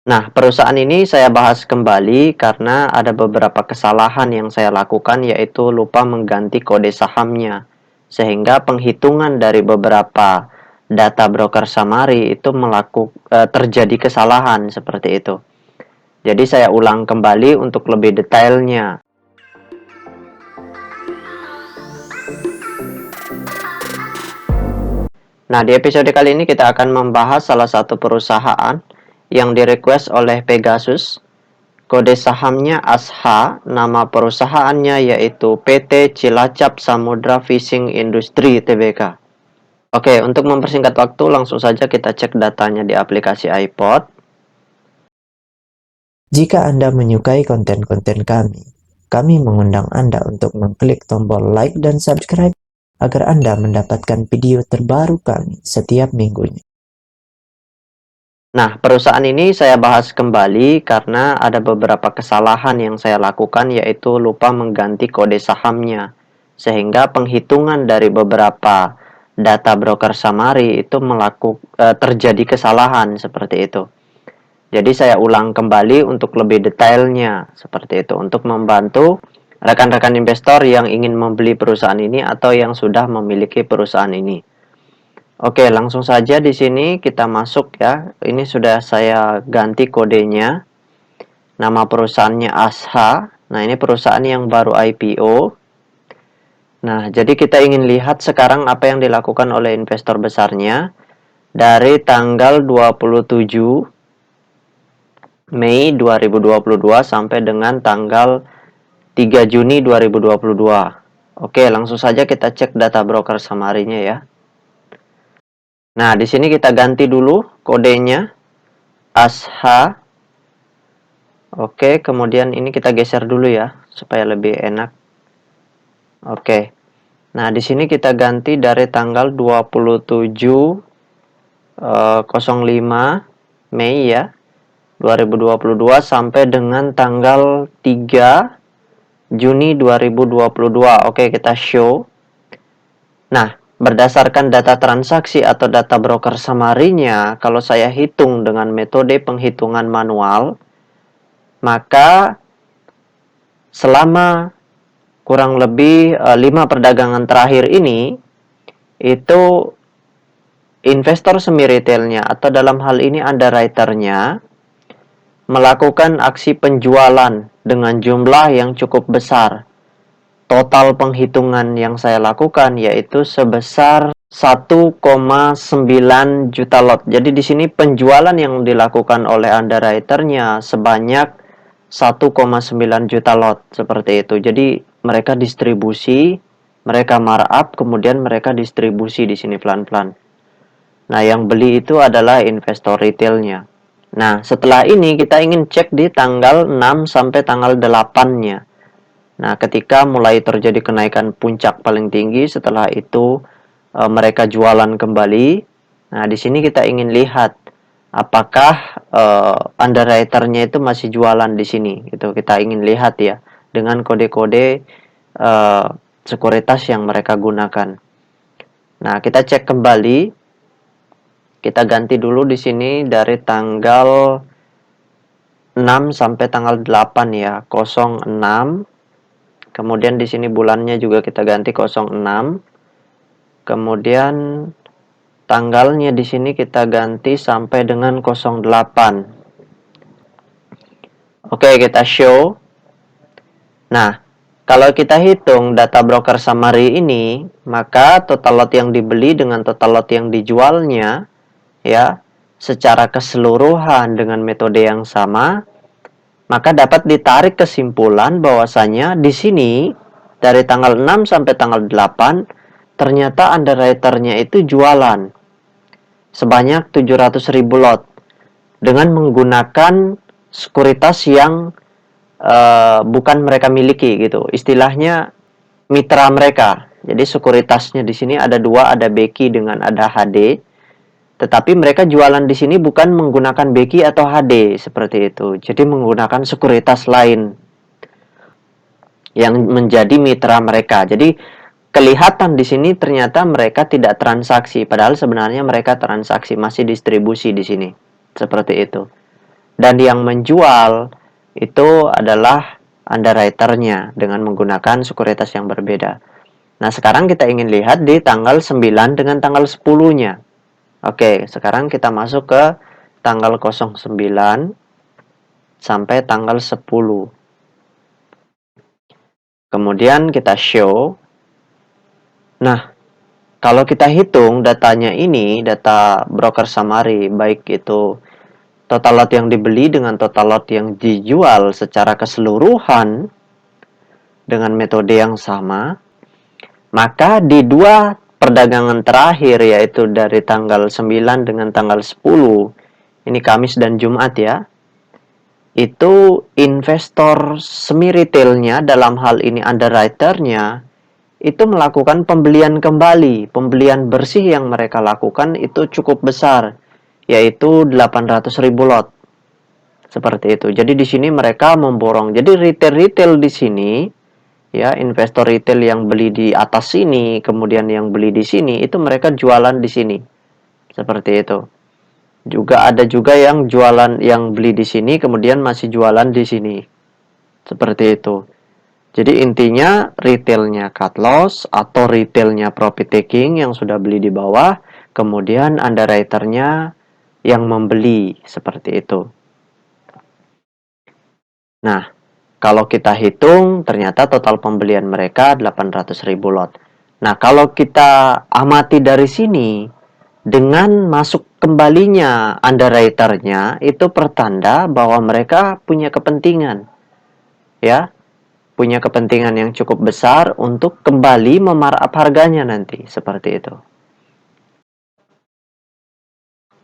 Nah, perusahaan ini saya bahas kembali karena ada beberapa kesalahan yang saya lakukan, yaitu lupa mengganti kode sahamnya. Sehingga penghitungan dari beberapa data broker summary itu terjadi kesalahan seperti itu. Jadi saya ulang kembali untuk lebih detailnya. Nah, di episode kali ini kita akan membahas salah satu perusahaan yang direquest oleh Pegasus. Kode sahamnya ASH, nama perusahaannya yaitu PT Cilacap Samudra Fishing Industry Tbk. Oke, untuk mempersingkat waktu langsung saja kita cek datanya di aplikasi iPod. Jika Anda menyukai konten-konten kami mengundang Anda untuk mengklik tombol like dan subscribe agar Anda mendapatkan video terbaru kami setiap minggunya. Nah, perusahaan ini saya bahas kembali karena ada beberapa kesalahan yang saya lakukan, yaitu lupa mengganti kode sahamnya. Sehingga penghitungan dari beberapa data broker summary itu terjadi kesalahan seperti itu. Jadi saya ulang kembali untuk lebih detailnya seperti itu, untuk membantu rekan-rekan investor yang ingin membeli perusahaan ini atau yang sudah memiliki perusahaan ini. Oke, langsung saja di sini kita masuk ya. Ini sudah saya ganti kodenya. Nama perusahaannya Asha. Nah, ini perusahaan yang baru IPO. Nah, jadi kita ingin lihat sekarang apa yang dilakukan oleh investor besarnya dari tanggal 27 Mei 2022 sampai dengan tanggal 3 Juni 2022. Oke, langsung saja kita cek data broker summary-nya ya. Nah, di sini kita ganti dulu kodenya ASH. Oke, kemudian ini kita geser dulu ya supaya lebih enak. Oke. Nah, di sini kita ganti dari tanggal 27 05 Mei ya 2022 sampai dengan tanggal 3 Juni 2022. Oke, kita show. Nah, berdasarkan data transaksi atau data broker summary-nya, kalau saya hitung dengan metode penghitungan manual, maka selama kurang lebih 5 perdagangan terakhir ini, itu investor semi retailnya atau dalam hal ini underwriter-nya melakukan aksi penjualan dengan jumlah yang cukup besar. Total penghitungan yang saya lakukan yaitu sebesar 1,9 juta lot. Jadi di sini penjualan yang dilakukan oleh underwriter-nya sebanyak 1,9 juta lot seperti itu. Jadi mereka distribusi, mereka markup, kemudian mereka distribusi di sini pelan-pelan. Nah, yang beli itu adalah investor retailnya. Nah, setelah ini kita ingin cek di tanggal 6 sampai tanggal 8-nya. Nah, ketika mulai terjadi kenaikan puncak paling tinggi, setelah itu mereka jualan kembali. Nah, di sini kita ingin lihat apakah underwriter-nya itu masih jualan di sini. Itu kita ingin lihat ya dengan kode-kode sekuritas yang mereka gunakan. Nah, kita cek kembali. Kita ganti dulu di sini dari tanggal 6 sampai tanggal 8 ya, 06. Kemudian di sini bulannya juga kita ganti 06. Kemudian tanggalnya di sini kita ganti sampai dengan 08. Oke, kita show. Nah, kalau kita hitung data broker summary ini, maka total lot yang dibeli dengan total lot yang dijualnya ya, secara keseluruhan dengan metode yang sama, maka dapat ditarik kesimpulan bahwasanya di sini dari tanggal 6 sampai tanggal 8 ternyata underwriter-nya itu jualan sebanyak 700.000 lot dengan menggunakan sekuritas yang bukan mereka miliki gitu. Istilahnya mitra mereka. Jadi sekuritasnya di sini ada dua, ada Beki dengan ada HD. Tetapi mereka jualan di sini bukan menggunakan Beki atau HD seperti itu. Jadi menggunakan sekuritas lain yang menjadi mitra mereka. Jadi kelihatan di sini ternyata mereka tidak transaksi, padahal sebenarnya mereka transaksi, masih distribusi di sini. Seperti itu. Dan yang menjual itu adalah underwriter-nya dengan menggunakan sekuritas yang berbeda. Nah, sekarang kita ingin lihat di tanggal 9 dengan tanggal 10-nya. Oke, sekarang kita masuk ke tanggal 09 sampai tanggal 10. Kemudian kita show. Nah, kalau kita hitung datanya ini, data broker summary, baik itu total lot yang dibeli dengan total lot yang dijual secara keseluruhan dengan metode yang sama, maka di dua perdagangan terakhir, yaitu dari tanggal 9 dengan tanggal 10, ini Kamis dan Jumat ya, itu investor semi retailnya, dalam hal ini underwriter-nya, itu melakukan pembelian kembali. Pembelian bersih yang mereka lakukan itu cukup besar, yaitu 800.000 lot. Seperti itu. Jadi di sini mereka memborong. Jadi retail-retail di sini, ya, investor retail yang beli di atas sini, kemudian yang beli di sini, itu mereka jualan di sini. Seperti itu. Juga ada juga yang jualan, yang beli di sini kemudian masih jualan di sini. Seperti itu. Jadi intinya retailnya cut loss atau retailnya profit taking yang sudah beli di bawah, kemudian underwriter-nya yang membeli, seperti itu. Nah, kalau kita hitung ternyata total pembelian mereka 800.000 lot. Nah, kalau kita amati dari sini, dengan masuk kembalinya underwriter-nya itu pertanda bahwa mereka punya kepentingan, ya, punya kepentingan yang cukup besar untuk kembali memarkup harganya nanti, seperti itu.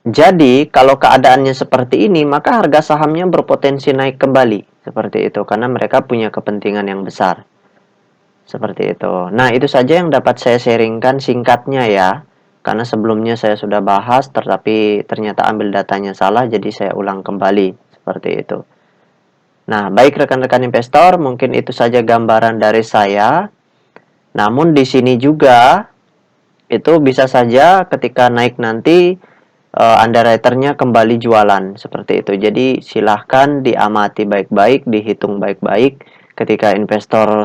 Jadi, kalau keadaannya seperti ini, maka harga sahamnya berpotensi naik kembali, seperti itu, karena mereka punya kepentingan yang besar. Seperti itu. Nah, itu saja yang dapat saya sharingkan singkatnya ya. Karena sebelumnya saya sudah bahas, tetapi ternyata ambil datanya salah, jadi saya ulang kembali. Seperti itu. Nah, baik rekan-rekan investor, mungkin itu saja gambaran dari saya. Namun di sini juga, itu bisa saja ketika naik nanti, underwriter-nya kembali jualan. Seperti itu. Jadi, silahkan diamati baik-baik, dihitung baik-baik. Ketika investor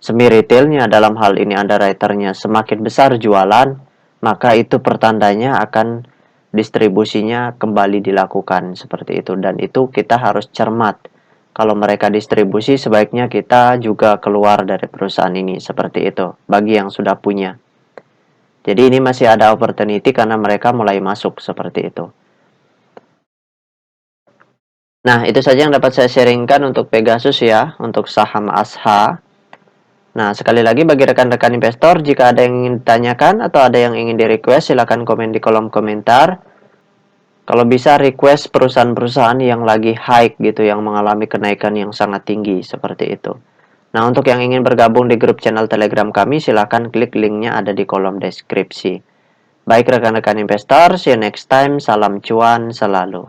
semi retailnya, dalam hal ini underwriter-nya, semakin besar jualan, maka itu pertandanya akan distribusinya kembali dilakukan seperti itu. Dan itu kita harus cermat. Kalau mereka distribusi, sebaiknya kita juga keluar dari perusahaan ini, seperti itu, bagi yang sudah punya. Jadi ini masih ada opportunity karena mereka mulai masuk, seperti itu. Nah, itu saja yang dapat saya sharingkan untuk Pegasus ya, untuk saham ASHA. Nah, sekali lagi bagi rekan-rekan investor, jika ada yang ingin ditanyakan atau ada yang ingin di-request, silakan komen di kolom komentar. Kalau bisa request perusahaan-perusahaan yang lagi high gitu, yang mengalami kenaikan yang sangat tinggi, seperti itu. Nah, untuk yang ingin bergabung di grup channel Telegram kami, silakan klik linknya ada di kolom deskripsi. Baik rekan-rekan investor, see you next time, salam cuan selalu.